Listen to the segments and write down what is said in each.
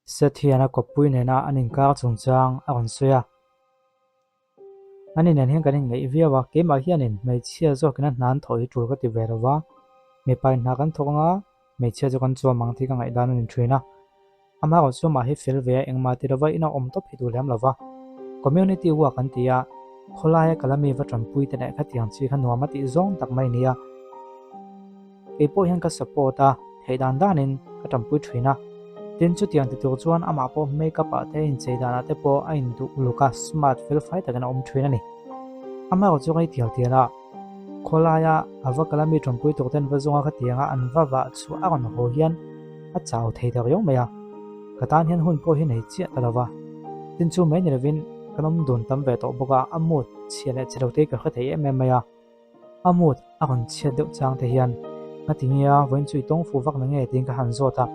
Sethiana kopui nena anin kar chungchang akon suya anin nen hen kanin ngei viawa kema hianin meichhia zawkina hnan thoi tul ka ti velawa mipai hna kan thokonga meichhia zo kan chuam mang thi ka ngai dan anin thina ama ko chu ma hi fel ve engma ti rawa ina om top hi tu lem lawa community wa kan tia kholaya kalami wa trampui te ne khatiang chi khan nuama ti zong tak mai nia e po hian ka supporta heidan danin ka trampui thina tin chu tiang ti tur chuan ama po makeup a te in cheidana te po a in du luka smart fel fai takana om thina ni ama ko chu ngai tial tiala kholaya awakalami trampui tur ten wa zonga khatianga an wa chu aron ho hian a chau thei dar yong maya katan hian hun po hi nei chia talawa tin chu mai nervin kanom dun tam ve to boka amut chiale chirote ka khathei em maya amut aron chia deuh chang te hian atingia voin chui tong fu vak na nge ting ka han zota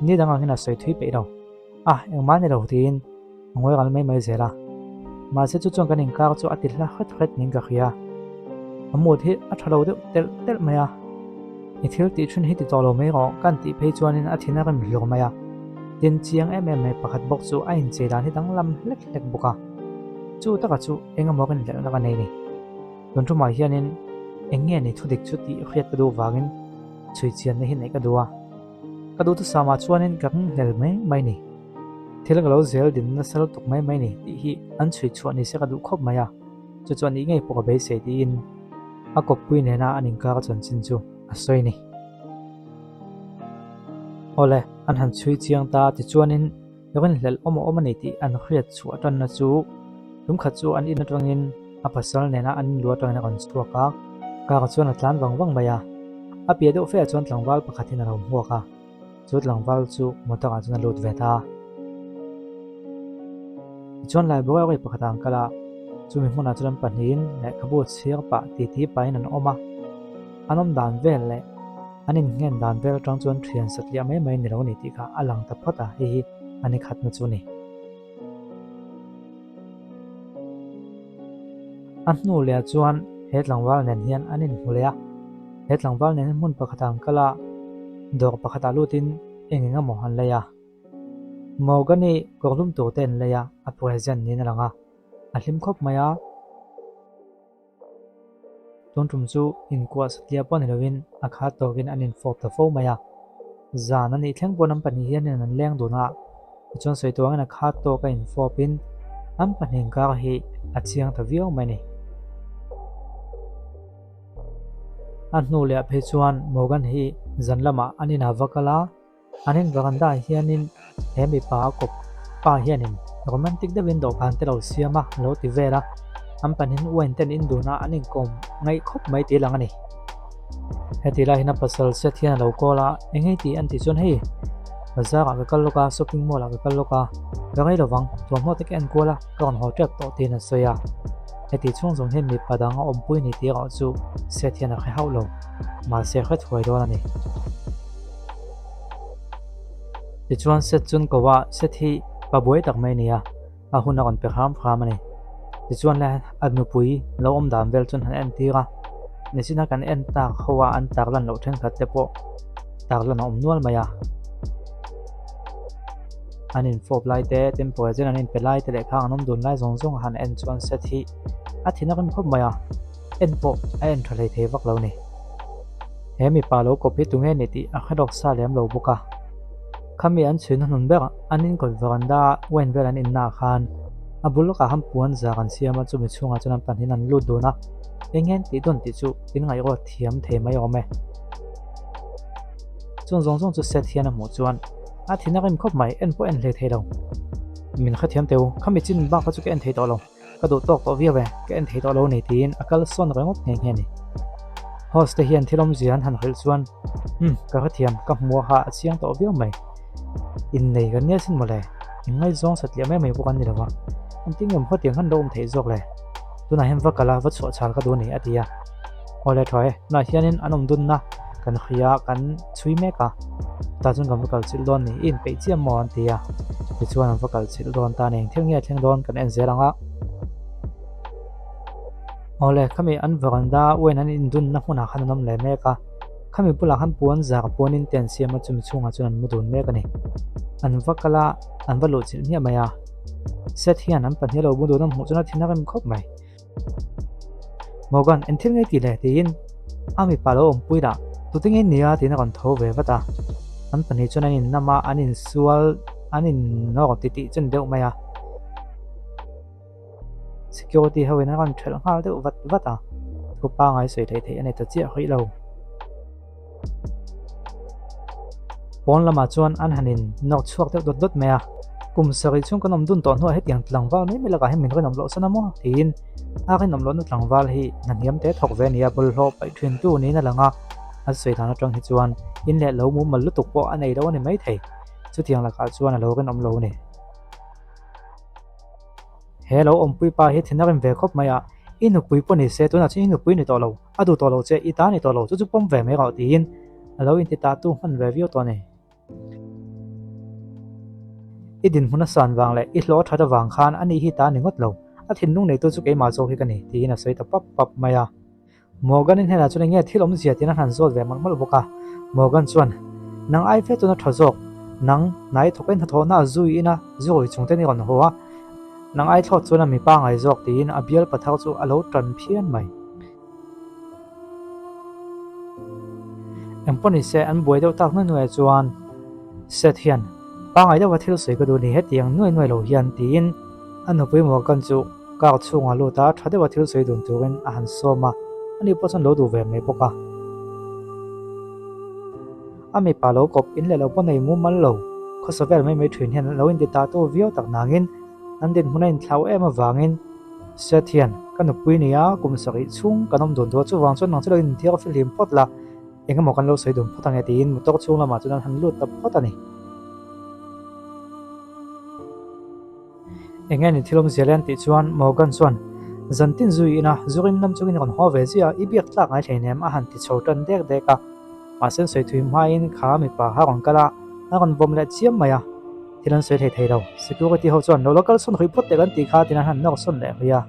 ni danga hina soi thui pe ro engma ni ro tin ngoi gal mai zela ma se chu chong kanin kar chu atil khat khat ning ka khia amut hi a thalo deuh tel maya ithil ti thun hi ti tolo mai ro kan ti phei chuanin athina kan hlom maya tin chiang em pakhat bok chu a in chedan hi dang lam lek boka chu taka chu engamo kan lel laka nei ni don thu ma hianin enge ni thudik chu ti khriat ka du wangin chui chian nei hi nei ka duwa ka du tu sama chuanin kan lel mai ni thil galo zel din na sal tuk mai ni ti hi an chui chuan ni se ka du khop maya chu chuan ni ngei poka be se tin a kop pui ne na anin ka chon chin chu a soi ni ole an han chui chiang ta ti chuanin yakin hlel omo nei ti an khriat chu atan na chu tum kha chu an in atangin a pasal nena an luatang na kan chuaka ka chuan atlan wang maya a pia do fe chuan tlangwal pakhatin a rom huaka chu tlangwal chu motaka chuna lut ve ta chuan lai boy oi pakhatang kala chu mi hmuna chuan panin le khabu chiar pa ti pain an oma anom dan vel le anin ngen dan vel tang chuan thian satlia mai ni ro ni ti kha alang ta phata hi ani khat na chu ni an nu le chuan he tlangwal nen hian anin hulea he tlangwal nen mun pakhatang kala dor pakhata lutin enginga mohan leya mogani korlum to ten leya a present ni na langa a hlim khop maya tontum chu in kwa satlia pon helowin a kha tokin anin fop ta fo maya zan ani thleng bonam pani hian an leng dona chon soi tawang na kha to ka in fopin am paning ka hi a chiang ta viau mani an nu le phe chuan mogan hi zanlama anin avakala anin veranda hianin hemi pa kop pa hianin romantic de window kan te lo siama lo ti vera am panin wen ten in duna anin kom ngai khop mai ti lang ani hetila hina pasal set hian lo kola engei ti an ti chon hei bazar a kal loka shopping mall a kal loka gangai lowang to mo te ken kola kon hotel to ti na soya heti chung jong hen mi padang om pui ni ti ro chu set hian a khai haulo ma se khat khoi do ani ti chuan set chun kowa set hi paboi tak mai nia a huna kon pe kham ani ti chuan la adnu pui lo om dam vel chun han en tira nisina kan en ta khawa an tak lan lo then khat te po tak lan om nual maya anin fop lai te tempo jen anin pelai te le khang nom dun lai zong han en chuan set hi athina kan khop maya en po a en thalei the vak lo ni hemi pa lo ko pi tunge ni ti a khadok sa lem lo buka khami an chin hun ber anin kol veranda wen vel an in na khan abul ka ham puan za kan siama chu mi chunga chuan panin an lu dona engen ti don ti chu tin ngai ro thiam the mai ome chung zong chu set hian a mu chuan athina kan khop mai en po en le the lo min kha thiam teu khami chin ba ka chu ke en the to lo ka do tok to via ve ke en the to lo nei tin akal son rengop nge ni host hian thilom zian han hel chuan ka kha thiam ka hmu ha chiang to via mai in nei gan nia sin mole ngai zong satlia mai bukan ni lawa anting ngam kho tiang han dom thei jok le tuna hem vakala va chho chal ka do ni atia ole thoi na hianin anom dun na kan khia kan chui me ka ta chung gam vakal chil don ni in pe chiam mo an tia ti chuan vakal chil don ta neng theng nge theng don kan en zeranga ole khami an veranda wen an in dun na huna khan nom le me ka khami pula han puan za ka puanin ten siama chumi chunga chuan mudun me kani an vakala an valu chil hnia maya set hian an pahnih lo mudun am hu chuna thina kan khop mai Morgan en thil ngai ti le tin ami palo om puida tutinge nia tina kan tho ve vata an pahnih chuan anin nama anin sual anin no ti ti chen deuh maya security ho na kan thel ngal deuh vata ko pa ngai soi thei thei ani ta chia hoi lo pon lama chuan an hanin nok chuak deuh dot maya kum sari chung kanom dun ton ho he tiang tlangwal mai mela ka he min ko nom lo sana mo tin a ke nom lo na tlangwal hi naniam te thok ve nia bul ho pai thrin tu ni na langa a soi thana tang hi chuan in le lo mu mal lu tuk po anei lo ni mai thei chu tiang la ka chuan a lo kan om lo ni hello om pui pa hi thina kan ve khop maya inu pui po ni se tu na chin inu pui ni to lo adu to lo che i ta ni to lo chu chu pom ve me ga tin a lo in ti ta tu man ve vio to ni idin huna san wang le I hlo thata wang khan ani hi ta ni ngot lo a thin nung nei tu chu ke ma zo hi kani ti na soi ta pap maya Morgan in hena chune nge thilom zia tina han zol ve mal boka Morgan chuan nang ai fe tu na thazok nang nai thoken tho na zui ina zoi chungte ni gon hoa nang ai thot chuna mi pa ngai zok tin a bial pathau chu alo tran phian mai emponi se an boi deuh tak na nuai chuan set hian pa ngai deuh thil soi ka du ni he tiang nuai lo hian tin an pui Morgan chu ka chunga lu ta thade wa thil soi dun tuin a han soma ani posan lo du ve me boka ami palo kop in le lo ponei mu mal lo khosavel mai thrin hian lo in ti ta to vio tak nangin an din hunain thlau ema wangin sethian kan pui nia kum sari chung kanom don do chu wang chon nang chelo in thiak filim potla engamo kan lo soi dun potang etin mutok chung lama chuan han lut ta potani engani thilom zelian ti chuan Morgan chuan zantin zui ina zurim nam chungin kon ho ve zia ibiak tlak ngai theinem a han ti chotan dek deka ma sen soi thui main kha mi pa ha kon kala a kon bom le chiam maya tiran soi thei thei lo security ho chuan local sun hui phot te kan ti kha tin han nok son le hoya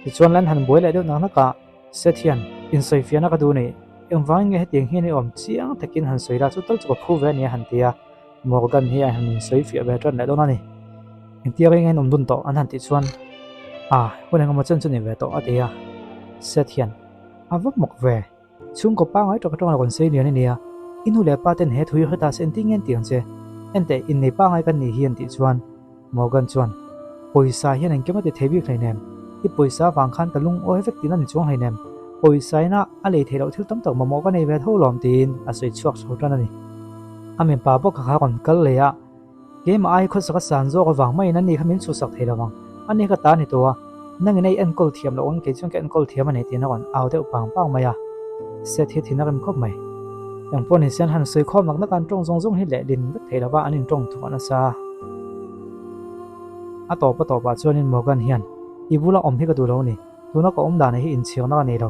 ti chuan lan han boi le deuh na ka sethian in soi fiana ka du ni engwang nge hetiang hi ni om chiang takin han soira chu tal chu ko phu ve ni han tia Morgan hi han soi fi ve tran le do na ni Intiari ngai nom dun to an han ti chuan huneng ma chen chuni ve to atia sethian avak mok ve chung ko pa ngai to ka tong kon sei ni nia inu le pa ten he thui khata senting en tiang che ente in nei pa ngai kan ni hian ti chuan Morgan chuan poisa hian en kema te thebi khainem I poisa wang khan talung o hevek tin an chuang hainem poisa na ale thelo thil tam tak mo ka nei ve tho lom tin a soi chuak chotan ani amen pa bo kha kon kal le ya game ai khot saka san zo ka wang mai na ni khamin chu sak theilawang ani ka ta ni to nang nei an kol thiam lo on ke chung ke an kol thiam ani tin on aw de pang maya set hi thina rim khop mai yang pon hi sen han soi khom nak na kan tong zong hi le din vek theilawa anin tong thu na sa a to pa chuanin Morgan hian ibula om hi ka du lo ni tuna ko om dan hi in chiang na ni lo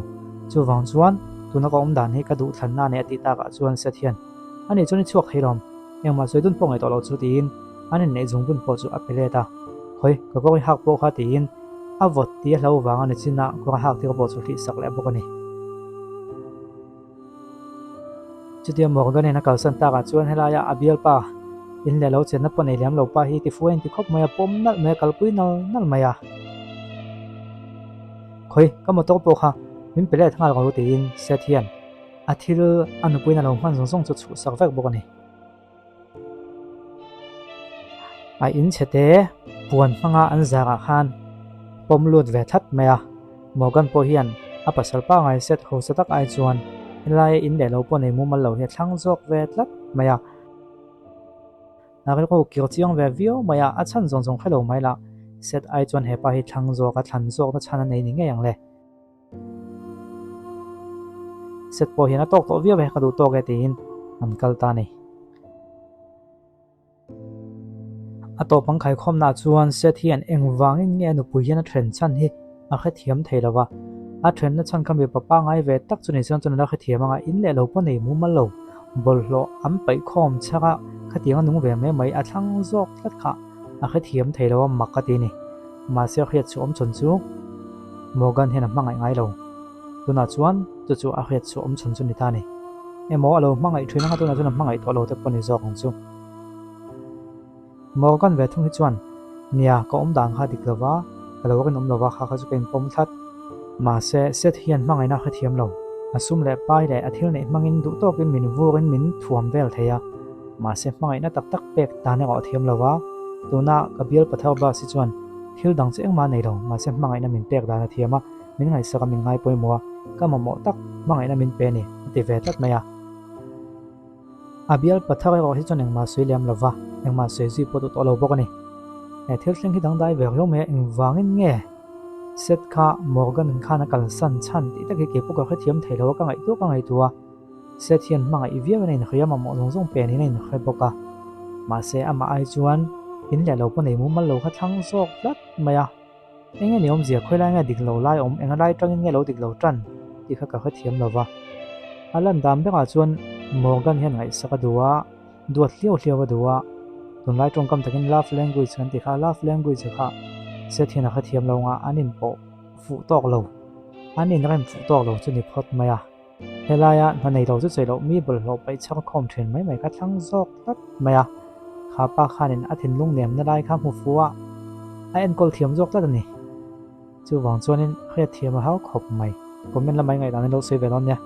chu wang chuan tuna ko om dan hi ka du thlan na ne ati ta ka chuan set hian ani chuni chuak heirom engma soi dun pongai to lo chu tin anin nei jung dun po chu apeleta hoi ko ko hak po kha tin a vot ti hlo wang ani china ko hak ti ko po chu thi sak le bokani chutia Morgan na kal san ta ka chuan helaya abial pa in le lo chen na ponei lam lo pa hi ti fuan ti khop maya pom nal me kalpui nal maya khoi ka mo to po kha min pele thangal ko tin sethian athil anu puina lo man zong chu chu sak vek bokani a in chete puan hanga an zara khan pom lut ve that maya Morgan po hian a pasal pa ngai set ho satak ai chuan lai in le lo po nei mu mal lo he thlang jok ve tlat maya nakal ko kir chiang ve vio maya a chan zong khelo mai la set ai chuan he pa hi thlang zo ka thlan zo na chana nei ni nge yang le set po hian a tok to vio ve ka du to ge tin an kal ta nei a to pang khai khom na chuan set hian engwangin nge nu pu hian a thlen chan hi a kha thiam theilawa a thlen na chan kam be papa ngai ve tak chuni chan chun la kha thiam anga in le lo po nei mu mal lo bol lo am pai khom chaka kha tiang nung ve me mai a thlang zok tlat kha a kha thiam theilawa makati ni ma se khiat chu om chun chu Morgan hian a mangai ngai lo tu na chuan chu a het chu om chun ni ta ni emo alo mangai thina ha tu na chuan mangai to lo te poni zok ang chu Morgan ve thung hi chuan nia ko om dang ha dik lova kalo kan om lova kha kha chu ken pom that ma se set hian mangai na khathiam lo asum le pai le athil nei mangin du to kin min vurin min thuam vel theya ma se mangai na tak tak pek ta ne go thiam lova tuna kabial pathau ba si chuan thil dang cheng ma nei lo ma se mangai na min pek da na thiama min ngai sa min ngai poi mo ka mo tak mangai na min pe ni ti ve tat maya abial pathau go hi chuan engma suiliam lova engma se ji po to lo bok ni e thil thleng hi dang dai ve ho me eng wangin nge set kha Morgan khana kal san chan ti ta ke pu ka khathiam thelo ka ngai tua set hian mangai ivia nei na khayam mo zong zong pe ni nei na khay boka ma se ama ai chuan in le lo pa nei mu mal lo kha thang sok lat maya enge ni om zia khoilai nga dik lo lai om enga lai tangin nge lo dik lo tran ti kha ka khathiam lova alan dam beka chuan Morgan hian ngai saka duwa duat hliau duwa tun lai tong kam takin love language kan ti kha love language kha set hian a khathiam lo nga anin po fu tok lo anin rem fu tok lo chu ni phot maya helaya na nei lo chu chelo mi bol lo pai chak khom thrin mai ka thlang zok tat maya kha pa khanin athin lung nem na lai kha mu fuwa a en kol thiam zok tat ni chu wang chuanin khe thiam hau khop mai comment la mai ngai dan lo se velon ya